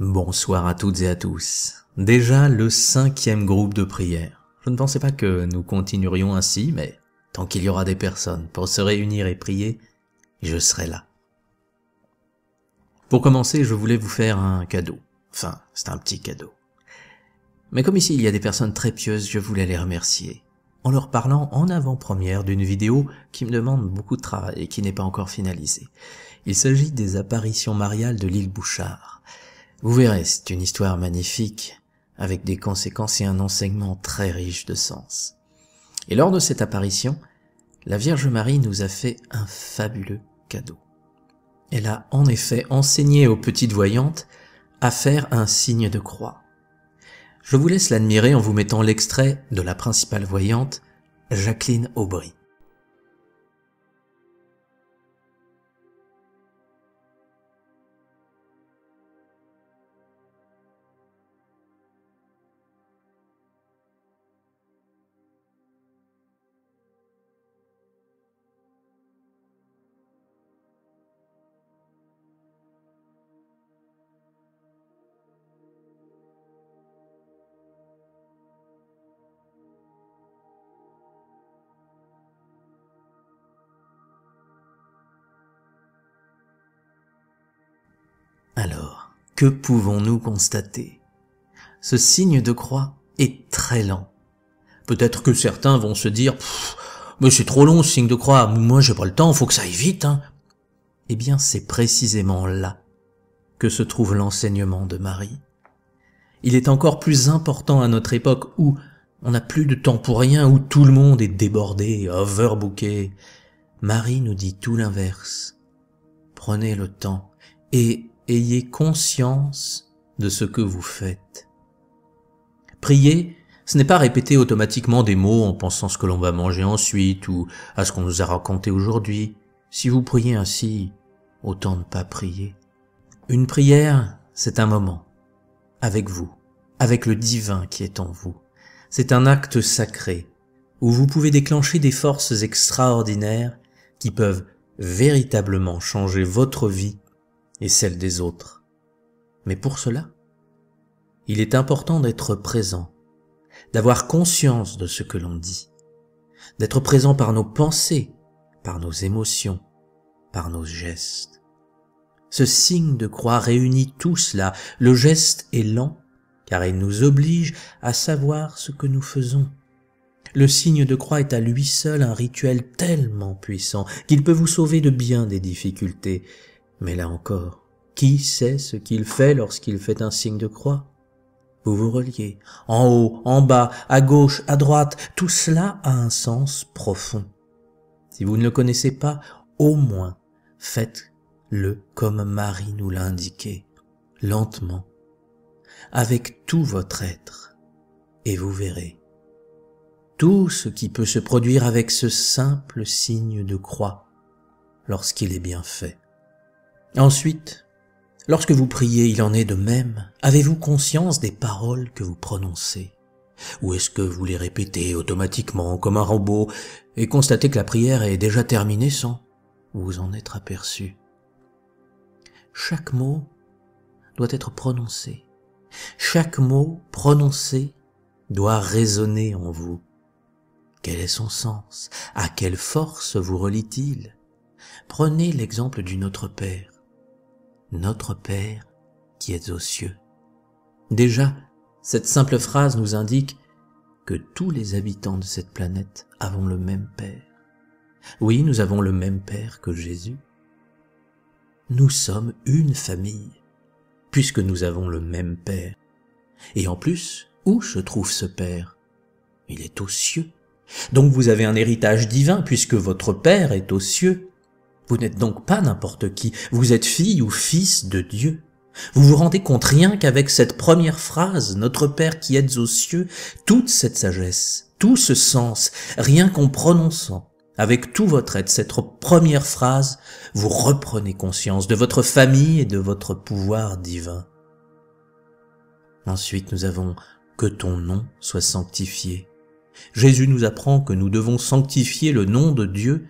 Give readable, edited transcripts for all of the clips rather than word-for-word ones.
Bonsoir à toutes et à tous. Déjà le 5e groupe de prière. Je ne pensais pas que nous continuerions ainsi, mais tant qu'il y aura des personnes pour se réunir et prier, je serai là. Pour commencer, je voulais vous faire un cadeau. Enfin, c'est un petit cadeau. Mais comme ici il y a des personnes très pieuses, je voulais les remercier, en leur parlant en avant-première d'une vidéo qui me demande beaucoup de travail et qui n'est pas encore finalisée. Il s'agit des apparitions mariales de l'île Bouchard. Vous verrez, c'est une histoire magnifique, avec des conséquences et un enseignement très riche de sens. Et lors de cette apparition, la Vierge Marie nous a fait un fabuleux cadeau. Elle a en effet enseigné aux petites voyantes à faire un signe de croix. Je vous laisse l'admirer en vous mettant l'extrait de la principale voyante, Jacqueline Aubry. Alors, que pouvons-nous constater? Ce signe de croix est très lent. Peut-être que certains vont se dire « Mais c'est trop long ce signe de croix, moi j'ai pas le temps, faut que ça aille vite. » Eh bien c'est précisément là que se trouve l'enseignement de Marie. Il est encore plus important à notre époque où on n'a plus de temps pour rien, où tout le monde est débordé, overbooké. Marie nous dit tout l'inverse. Prenez le temps et ayez conscience de ce que vous faites. Prier, ce n'est pas répéter automatiquement des mots en pensant ce que l'on va manger ensuite ou à ce qu'on nous a raconté aujourd'hui. Si vous priez ainsi, autant ne pas prier. Une prière, c'est un moment, avec vous, avec le divin qui est en vous. C'est un acte sacré, où vous pouvez déclencher des forces extraordinaires qui peuvent véritablement changer votre vie et celle des autres. Mais pour cela, il est important d'être présent, d'avoir conscience de ce que l'on dit, d'être présent par nos pensées, par nos émotions, par nos gestes. Ce signe de croix réunit tout cela. Le geste est lent, car il nous oblige à savoir ce que nous faisons. Le signe de croix est à lui seul un rituel tellement puissant qu'il peut vous sauver de bien des difficultés. Mais là encore, qui sait ce qu'il fait lorsqu'il fait un signe de croix? Vous vous reliez, en haut, en bas, à gauche, à droite, tout cela a un sens profond. Si vous ne le connaissez pas, au moins faites-le comme Marie nous l'a indiqué, lentement, avec tout votre être, et vous verrez tout ce qui peut se produire avec ce simple signe de croix lorsqu'il est bien fait. Ensuite, lorsque vous priez, il en est de même. Avez-vous conscience des paroles que vous prononcez? Ou est-ce que vous les répétez automatiquement comme un robot et constatez que la prière est déjà terminée sans vous en être aperçu? Chaque mot doit être prononcé. Chaque mot prononcé doit résonner en vous. Quel est son sens? À quelle force vous relie-t-il? Prenez l'exemple du Notre Père. Notre Père qui êtes aux cieux. Déjà, cette simple phrase nous indique que tous les habitants de cette planète avons le même Père. Oui, nous avons le même Père que Jésus. Nous sommes une famille, puisque nous avons le même Père. Et en plus, où se trouve ce Père? Il est aux cieux. Donc vous avez un héritage divin, puisque votre Père est aux cieux. Vous n'êtes donc pas n'importe qui, vous êtes fille ou fils de Dieu. Vous vous rendez compte rien qu'avec cette première phrase, Notre Père qui êtes aux cieux, toute cette sagesse, tout ce sens, rien qu'en prononçant, avec tout votre être, cette première phrase, vous reprenez conscience de votre famille et de votre pouvoir divin. Ensuite, nous avons « que ton nom soit sanctifié ». Jésus nous apprend que nous devons sanctifier le nom de Dieu.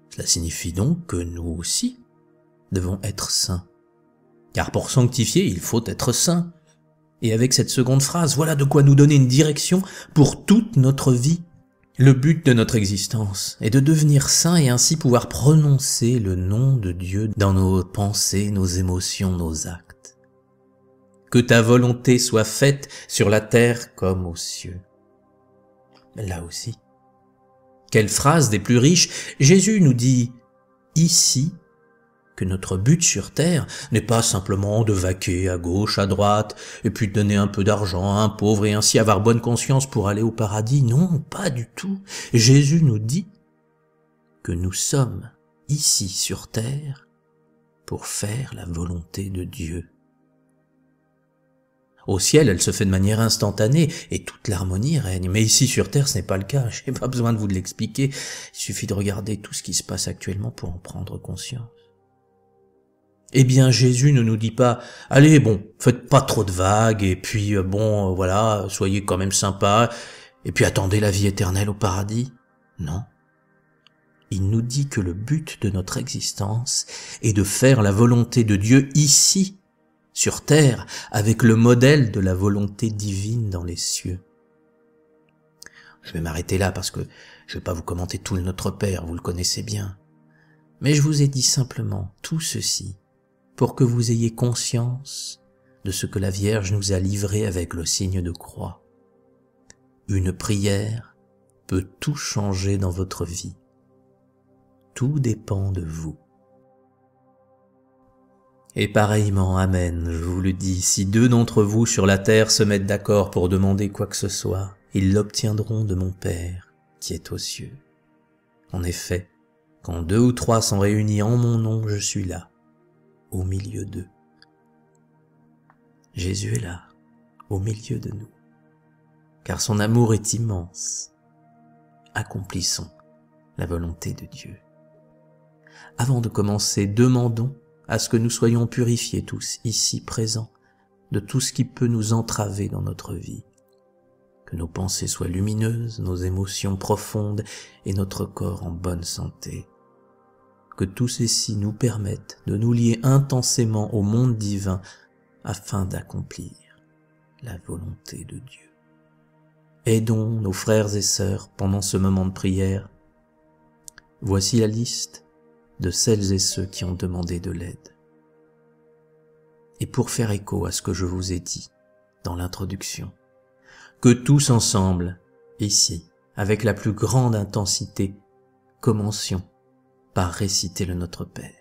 Cela signifie donc que nous aussi devons être saints. Car pour sanctifier, il faut être saint. Et avec cette seconde phrase, voilà de quoi nous donner une direction pour toute notre vie. Le but de notre existence est de devenir saint et ainsi pouvoir prononcer le nom de Dieu dans nos pensées, nos émotions, nos actes. Que ta volonté soit faite sur la terre comme aux cieux. Mais là aussi, quelle phrase des plus riches! Jésus nous dit ici que notre but sur terre n'est pas simplement de vaquer à gauche, à droite, et puis de donner un peu d'argent à un pauvre et ainsi avoir bonne conscience pour aller au paradis. Non, pas du tout. Jésus nous dit que nous sommes ici sur terre pour faire la volonté de Dieu. Au ciel, elle se fait de manière instantanée et toute l'harmonie règne. Mais ici sur terre, ce n'est pas le cas. Je n'ai pas besoin de vous l'expliquer. Il suffit de regarder tout ce qui se passe actuellement pour en prendre conscience. Eh bien, Jésus ne nous dit pas, allez, bon, faites pas trop de vagues, et puis, voilà, soyez quand même sympa, et puis attendez la vie éternelle au paradis. Non. Il nous dit que le but de notre existence est de faire la volonté de Dieu ici, sur terre, avec le modèle de la volonté divine dans les cieux. Je vais m'arrêter là parce que je vais pas vous commenter tout le Notre Père, vous le connaissez bien. Mais je vous ai dit simplement tout ceci pour que vous ayez conscience de ce que la Vierge nous a livré avec le signe de croix. Une prière peut tout changer dans votre vie. Tout dépend de vous. Et pareillement, Amen, je vous le dis, si 2 d'entre vous sur la terre se mettent d'accord pour demander quoi que ce soit, ils l'obtiendront de mon Père qui est aux cieux. En effet, quand 2 ou 3 sont réunis en mon nom, je suis là, au milieu d'eux. Jésus est là, au milieu de nous, car son amour est immense. Accomplissons la volonté de Dieu. Avant de commencer, demandons à ce que nous soyons purifiés tous, ici présents, de tout ce qui peut nous entraver dans notre vie. Que nos pensées soient lumineuses, nos émotions profondes et notre corps en bonne santé. Que tout ceci nous permette de nous lier intensément au monde divin afin d'accomplir la volonté de Dieu. Aidons nos frères et sœurs pendant ce moment de prière. Voici la liste de celles et ceux qui ont demandé de l'aide. Et pour faire écho à ce que je vous ai dit dans l'introduction, que tous ensemble, ici, avec la plus grande intensité, commencions par réciter le Notre Père.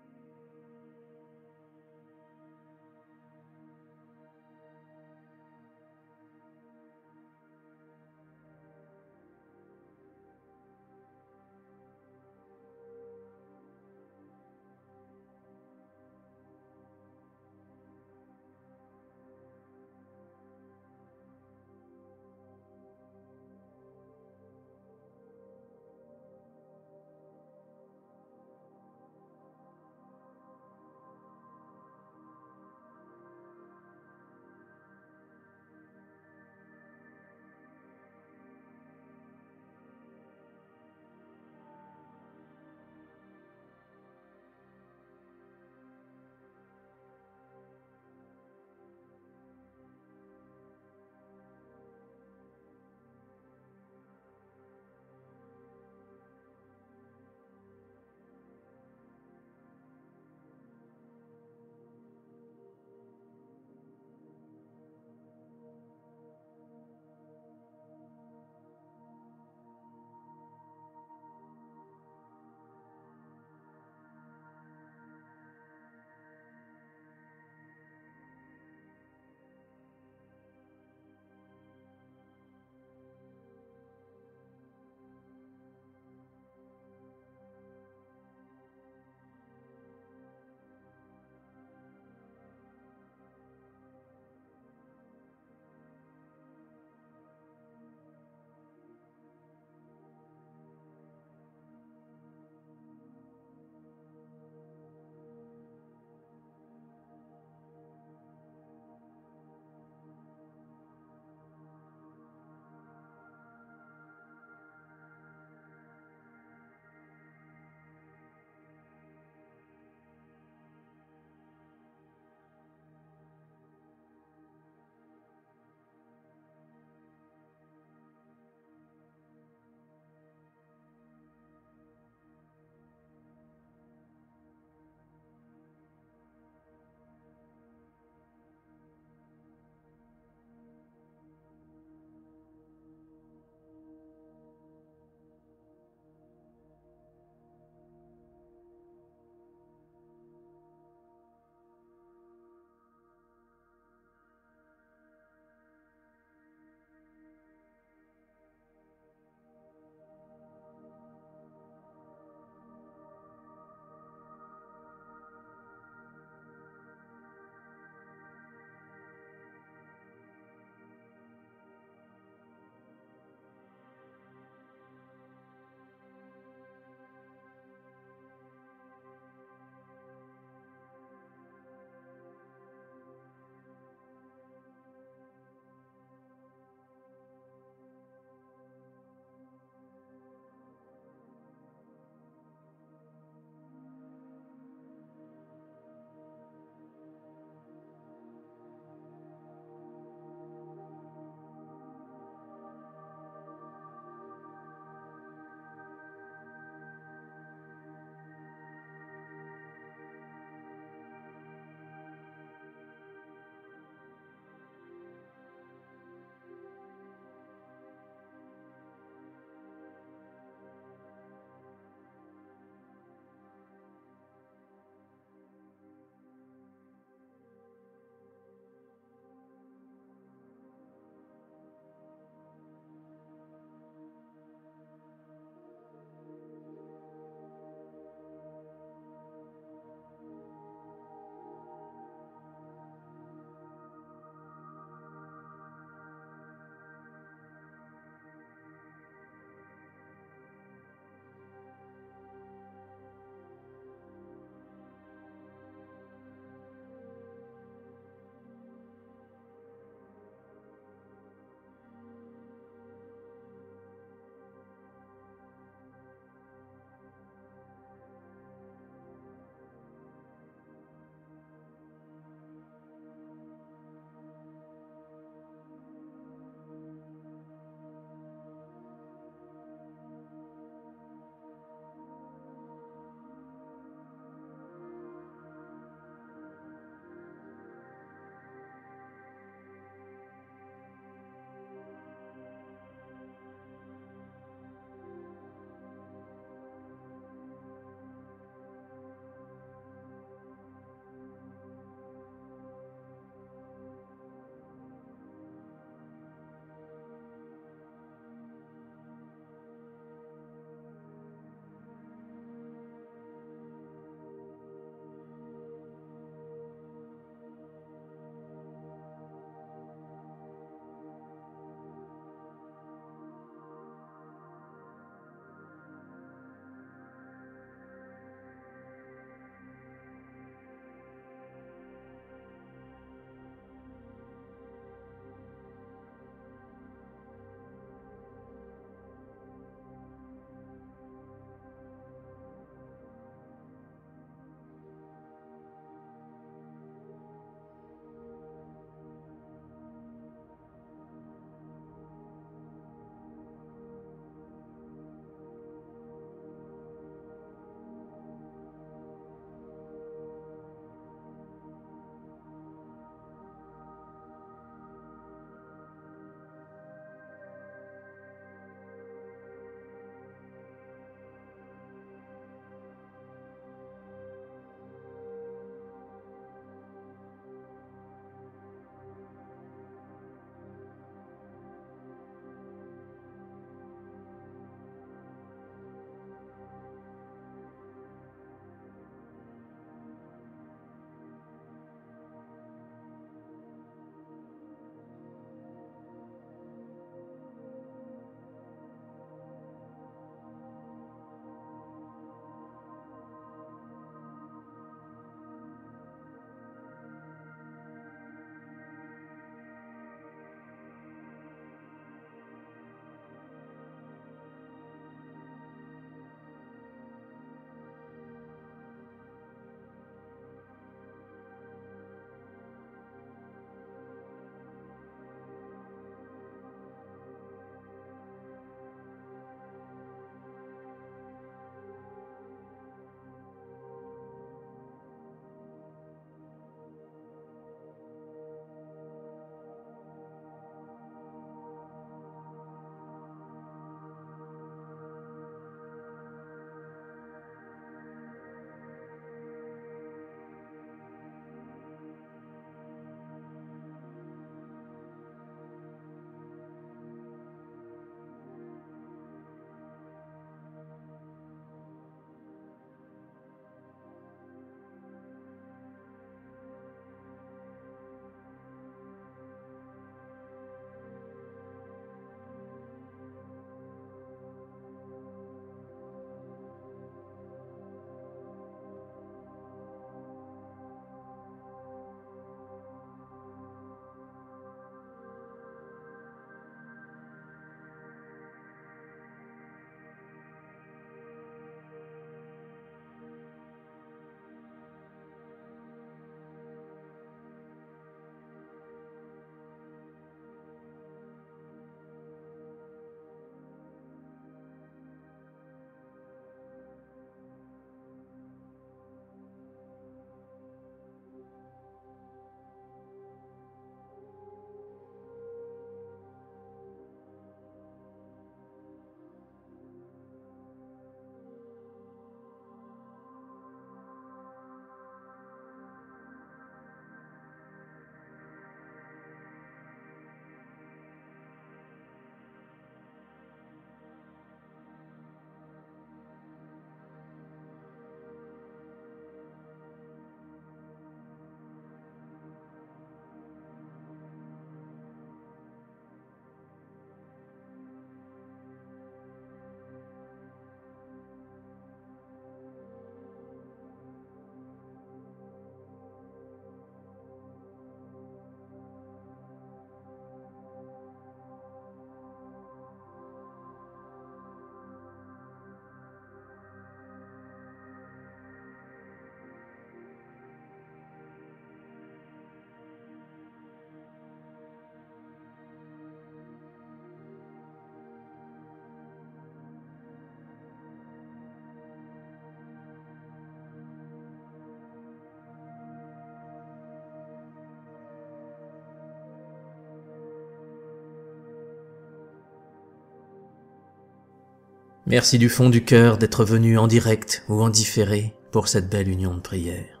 Merci du fond du cœur d'être venu en direct ou en différé pour cette belle union de prière.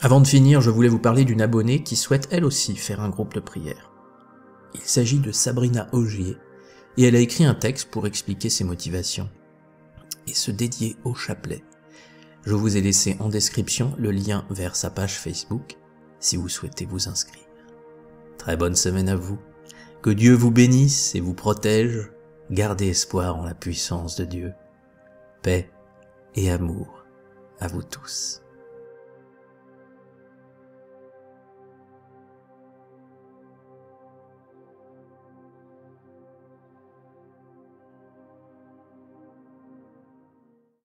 Avant de finir, je voulais vous parler d'une abonnée qui souhaite elle aussi faire un groupe de prière. Il s'agit de Sabrina Augier, et elle a écrit un texte pour expliquer ses motivations et se dédier au chapelet. Je vous ai laissé en description le lien vers sa page Facebook si vous souhaitez vous inscrire. Très bonne semaine à vous. Que Dieu vous bénisse et vous protège. Gardez espoir en la puissance de Dieu. Paix et amour à vous tous.